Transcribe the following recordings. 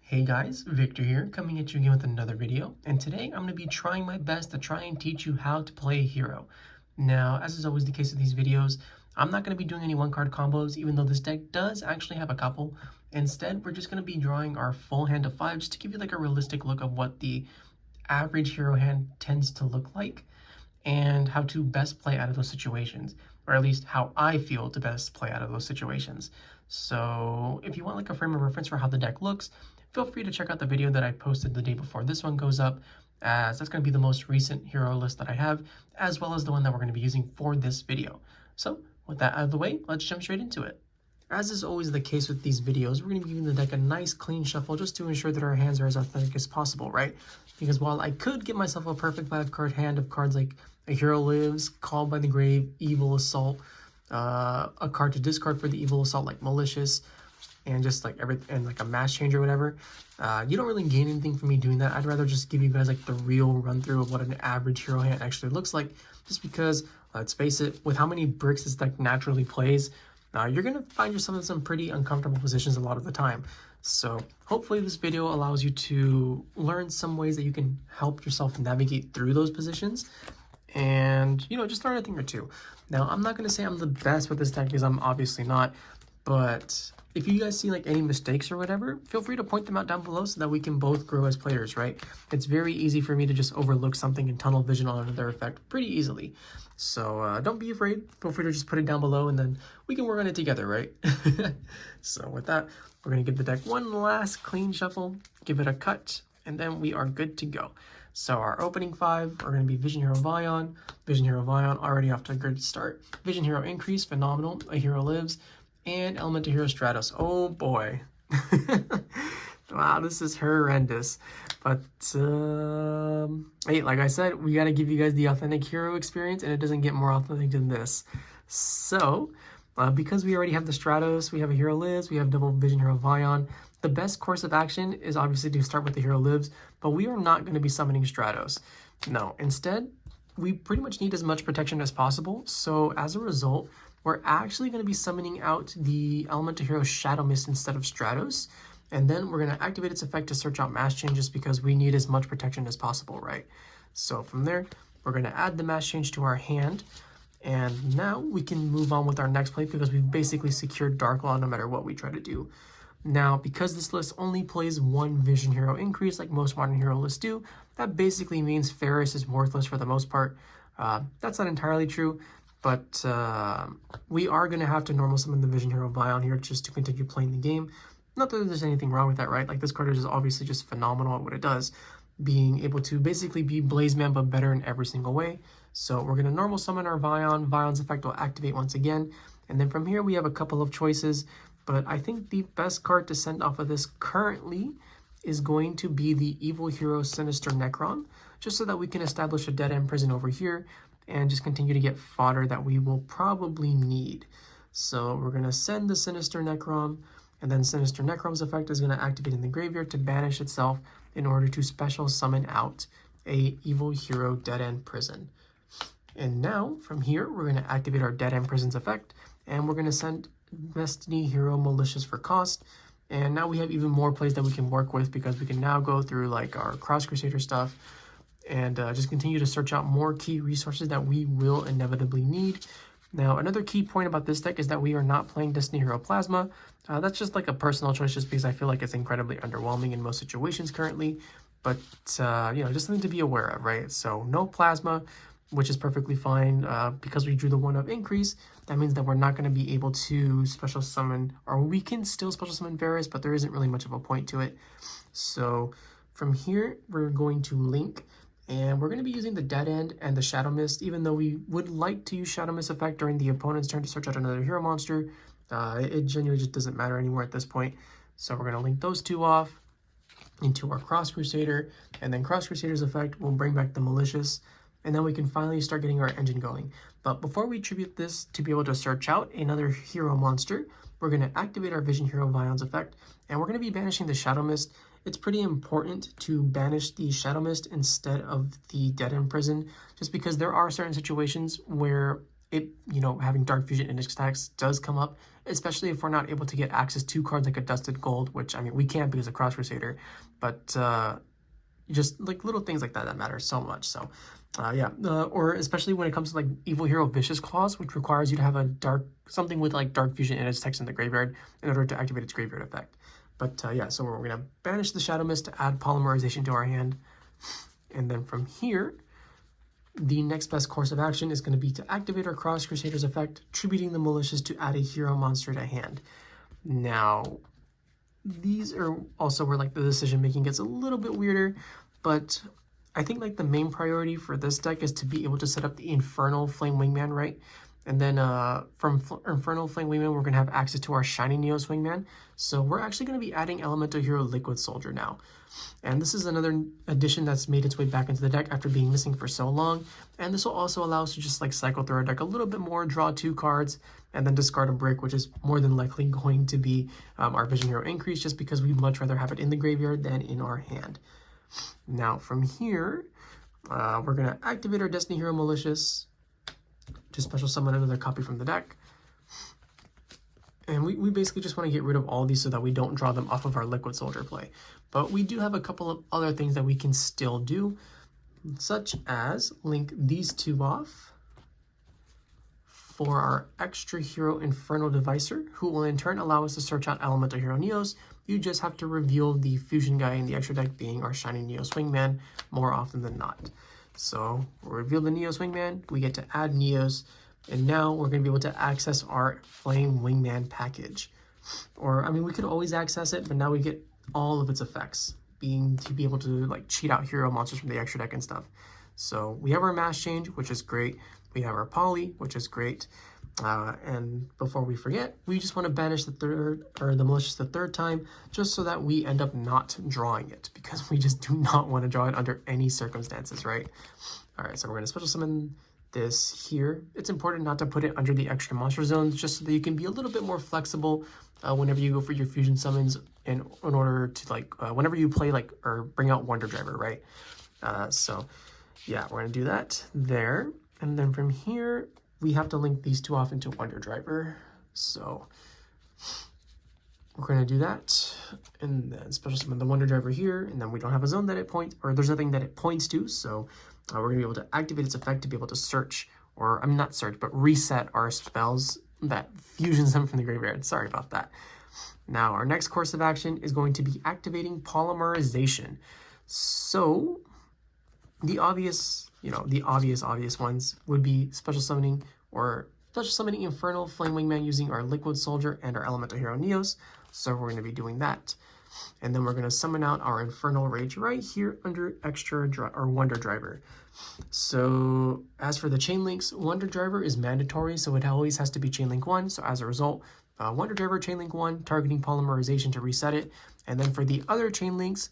Hey guys, Victor here, coming at you again with another video, and today I'm going to be trying my best to try and teach you how to play a hero. Now, as is always the case with these videos, I'm not going to be doing any one-card combos, even though this deck does actually have a couple. Instead, we're just going to be drawing our full hand of 5, just to give you like a realistic look of what the average hero hand tends to look like, and how to best play out of those situations, or at least how I feel to best play out of those situations. So if you want like a frame of reference for how the deck looks, feel free to check out the video that I posted the day before this one goes up, as that's going to be the most recent hero list that I have, as well as the one that we're going to be using for this video. So with that out of the way, let's jump straight into it. As is always the case with these videos, we're going to be giving the deck a nice clean shuffle just to ensure that our hands are as authentic as possible, right? Because while I could get myself a perfect 5-card hand of cards like A Hero Lives, Called by the Grave, Evil Assault, a card to discard for the Evil Assault like Malicious, and just like and like a mass change or whatever, you don't really gain anything from me doing that. I'd rather just give you guys like the real run through of what an average hero hand actually looks like, just because let's face it, with how many bricks this deck naturally plays, you're gonna find yourself in some pretty uncomfortable positions a lot of the time. So hopefully this video allows you to learn some ways that you can help yourself navigate through those positions, and just learn a thing or two. Now, I'm not going to say I'm the best with this deck, because I'm obviously not, but if you guys see like any mistakes or whatever, feel free to point them out down below so that we can both grow as players, right? It's very easy for me to just overlook something and tunnel vision on another effect pretty easily. So don't be afraid. Feel free to just put it down below and then we can work on it together, right? So with that, we're going to give the deck one last clean shuffle, give it a cut, and then we are good to go. So our opening 5 are going to be Vision Hero Vion. Vision Hero Vion already off to a good start. Vision Hero Increase, phenomenal. A Hero Lives. And Elemental Hero Stratos. Oh boy. Wow, this is horrendous. But hey, like I said, we got to give you guys the authentic hero experience, and it doesn't get more authentic than this. So because we already have the Stratos, we have a Hero Lives, we have double Vision Hero Vion. The best course of action is obviously to start with the Hero Lives, but we are not going to be summoning Stratos. No, instead, we pretty much need as much protection as possible. So as a result, we're actually going to be summoning out the Elemental Hero Shadow Mist instead of Stratos. And then we're going to activate its effect to search out Mass Changes, because we need as much protection as possible, right? So from there, we're going to add the Mass Change to our hand. And now we can move on with our next play, because we've basically secured Dark Law no matter what we try to do. Now, because this list only plays one Vision Hero Increase like most modern hero lists do, that basically means Ferris is worthless for the most part. That's not entirely true, but we are going to have to normal summon the Vision Hero Vion here just to continue playing the game. Not that there's anything wrong with that, right? Like, this card is obviously just phenomenal at what it does, being able to basically be Blaze Man but better in every single way. So we're going to normal summon our Vion. Vion's effect will activate once again, and then from here we have a couple of choices. But I think the best card to send off of this currently is going to be the Evil Hero Sinister Necron, just so that we can establish a Dead End Prison over here and just continue to get fodder that we will probably need. So we're going to send the Sinister Necron, and then Sinister Necron's effect is going to activate in the graveyard to banish itself in order to special summon out a Evil Hero Dead End Prison. And now, from here, we're going to activate our Dead End Prison's effect, and we're going to send Destiny Hero Malicious for cost. And now we have even more plays that we can work with, because we can now go through like our Cross Crusader stuff and just continue to search out more key resources that we will inevitably need. Now, another key point about this deck is that we are not playing Destiny Hero Plasma. That's just like a personal choice, just because I feel like it's incredibly underwhelming in most situations currently. But, just something to be aware of, right? So no Plasma, which is perfectly fine. Because we drew the 1 of Increase, that means that we're not going to be able to special summon, or we can still special summon Varus, but there isn't really much of a point to it. So from here, we're going to link, and we're going to be using the Dead End and the Shadow Mist, even though we would like to use Shadow Mist effect during the opponent's turn to search out another hero monster. It genuinely just doesn't matter anymore at this point. So we're going to link those two off into our Cross Crusader, and then Cross Crusader's effect will bring back the Malicious, and then we can finally start getting our engine going. But before we tribute this to be able to search out another hero monster, we're going to activate our Vision Hero Vion's effect, and we're going to be banishing the Shadow Mist. It's pretty important to banish the Shadow Mist instead of the Dead End Prison, just because there are certain situations where it, you know, having Dark Fusion Index attacks does come up, especially if we're not able to get access to cards like a Dusted Gold, which, I mean, we can't because of Cross Crusader, but just like little things like that that matter so much. So yeah, or especially when it comes to like Evil Hero Vicious Claws, which requires you to have a something with like Dark Fusion Index text in the graveyard in order to activate its graveyard effect. But yeah, so we're gonna banish the Shadow Mist to add Polymerization to our hand, and then from here, the next best course of action is going to be to activate our Cross Crusader's effect, tributing the Malicious to add a hero monster to hand. Now, these are also where like the decision making gets a little bit weirder, but I think like the main priority for this deck is to be able to set up the Infernal Flame Wingman, right? And then from Infernal Flame Wingman, we're going to have access to our Shiny Neos Wingman. So we're actually going to be adding Elemental Hero Liquid Soldier now. And this is another addition that's made its way back into the deck after being missing for so long. And this will also allow us to just like cycle through our deck a little bit more, draw 2 cards, and then discard a brick, which is more than likely going to be our Vision Hero Increase, just because we'd much rather have it in the graveyard than in our hand. Now from here, we're going to activate our Destiny Hero Malicious to special summon another copy from the deck. And we basically just want to get rid of all these so that we don't draw them off of our Liquid Soldier play. But we do have a couple of other things that we can still do, such as link these 2 off for our Extra Hero Infernal Devicer, who will in turn allow us to search out Elemental Hero Neos. You just have to reveal the fusion guy in the extra deck being our Shiny Neos Wingman more often than not. So we'll reveal the Neos Wingman, we get to add Neos, and now we're going to be able to access our Flame Wingman package. Or, I mean, we could always access it, but now we get all of its effects, being to be able to like cheat out hero monsters from the extra deck and stuff. So we have our Mass Change, which is great. We have our Poly, which is great. And before we forget, we just want to banish the Malicious the 3rd time, just so that we end up not drawing it, because we just do not want to draw it under any circumstances, right? All right, so we're going to special summon this here. It's important not to put it under the extra monster zones, just so that you can be a little bit more flexible whenever you go for your fusion summons, in order to like whenever you play like or bring out Wonder Driver, right? So yeah, we're gonna do that there, and then from here we have to link these 2 off into Wonder Driver. So we're gonna do that, and then special summon the Wonder Driver here, and then we don't have a zone that it points, or there's nothing that it points to, so we're gonna be able to activate its effect to be able to search, or I mean not search, but reset our spells that fusion summon from the graveyard. Sorry about that. Now our next course of action is going to be activating Polymerization. So the obvious, you know, the obvious ones would be special summoning Infernal Flame Wingman using our Liquid Soldier and our Elemental Hero Neos. So we're going to be doing that. And then we're going to summon out our Infernal Rage right here under Wonder Driver. So as for the chain links, Wonder Driver is mandatory, so it always has to be chain link 1. So as a result, Wonder Driver chain link 1, targeting Polymerization to reset it. And then for the other chain links,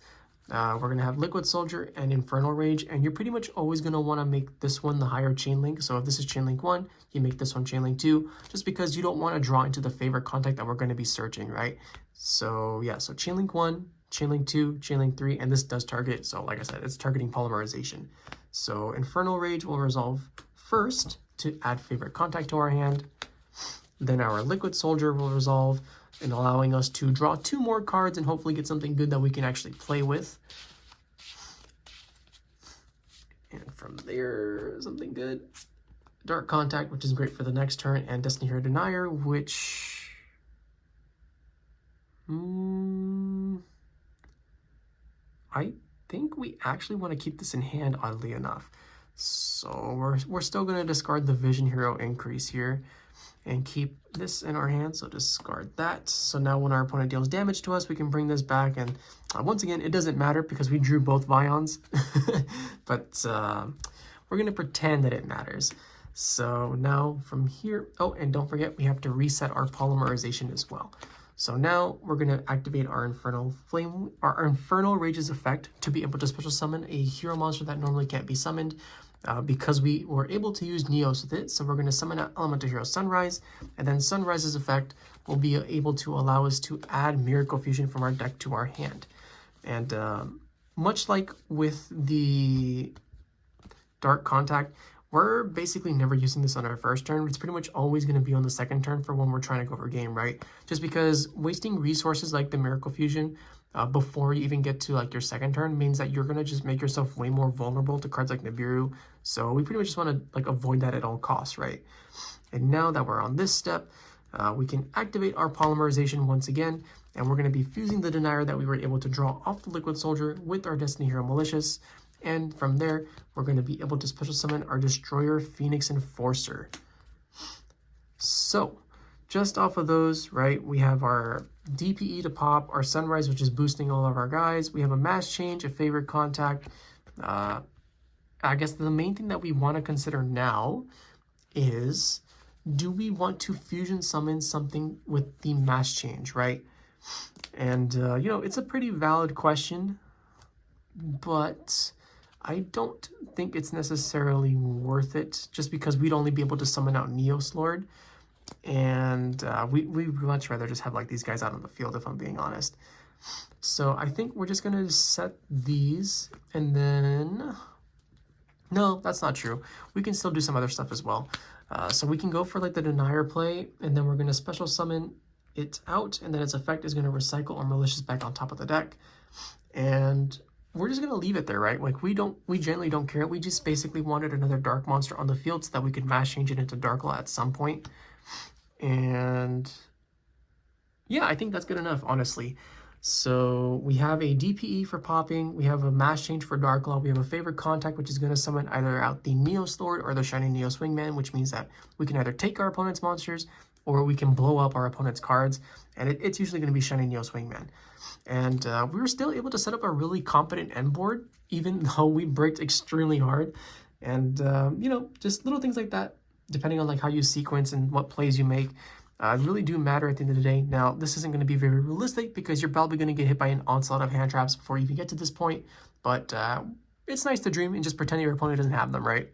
we're going to have Liquid Soldier and Infernal Rage, and you're pretty much always going to want to make this one the higher chain link. So if this is chain link 1, you make this one chain link 2, just because you don't want to draw into the favorite contact that we're going to be searching, right? So yeah, so chain link 1, chain link 2, chain link 3, and this does target, so like I said, it's targeting Polymerization. So Infernal Rage will resolve first to add favorite contact to our hand. Then our Liquid Soldier will resolve in allowing us to draw 2 more cards and hopefully get something good that we can actually play with. And from there, something good. Dark Contact, which is great for the next turn, and Destiny Hero Denier, which... I think we actually want to keep this in hand, oddly enough. So we're still going to discard the Vision Hero Increase here and keep this in our hand, so discard that. So now when our opponent deals damage to us, we can bring this back, and once again, it doesn't matter because we drew both Vions, but we're going to pretend that it matters. So now from here, oh, and don't forget, we have to reset our Polymerization as well. So now we're going to activate our Infernal Rage's effect to be able to special summon a hero monster that normally can't be summoned, because we were able to use Neos with it. So we're going to summon out Elemental Hero Sunrise, and then Sunrise's effect will be able to allow us to add Miracle Fusion from our deck to our hand. And much like with the Dark Contact, we're basically never using this on our first turn. It's pretty much always going to be on the second turn for when we're trying to go for game, right? Just because wasting resources like the Miracle Fusion before you even get to like your second turn means that you're going to just make yourself way more vulnerable to cards like Nibiru. So we pretty much just want to like avoid that at all costs, right? And now that we're on this step, we can activate our polymerization once again, and we're going to be fusing the denier that we were able to draw off the Liquid Soldier with our Destiny Hero Malicious. And from there, we're going to be able to special summon our Destroyer Phoenix Enforcer. So, just off of those, right, we have our DPE to pop, our Sunrise, which is boosting all of our guys. We have a Mass Change, a Favorite Contact. I guess the main thing that we want to consider now is, do we want to fusion summon something with the Mass Change, right? And, you know, it's a pretty valid question, but I don't think it's necessarily worth it just because we'd only be able to summon out Neos Lord. And we'd much rather just have like these guys out on the field, if I'm being honest. So I think we're just going to set these and then... No, that's not true. We can still do some other stuff as well. So we can go for like the Denier play, and then we're going to special summon it out, and then its effect is going to recycle our Malicious back on top of the deck. And we're just going to leave it there, right? Like we generally don't care. We just basically wanted another dark monster on the field so that we could mass change it into Darkla at some point. And yeah, I think that's good enough, honestly. So we have a DPE for popping, we have a mass change for Darkla, we have a favorite contact, which is going to summon either out the Neos Lord or the Shiny Neos Wingman, which means that we can either take our opponent's monsters or we can blow up our opponent's cards, and it's usually going to be Shiny Neos Wingman. And we were still able to set up a really competent end board, even though we bricked extremely hard. And, you know, just little things like that, depending on like how you sequence and what plays you make, really do matter at the end of the day. Now, this isn't going to be very realistic because you're probably going to get hit by an onslaught of hand traps before you even get to this point, but it's nice to dream and just pretend your opponent doesn't have them, right?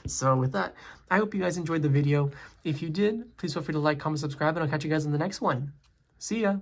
So with that, I hope you guys enjoyed the video. If you did, please feel free to like, comment, subscribe, and I'll catch you guys in the next one. See ya!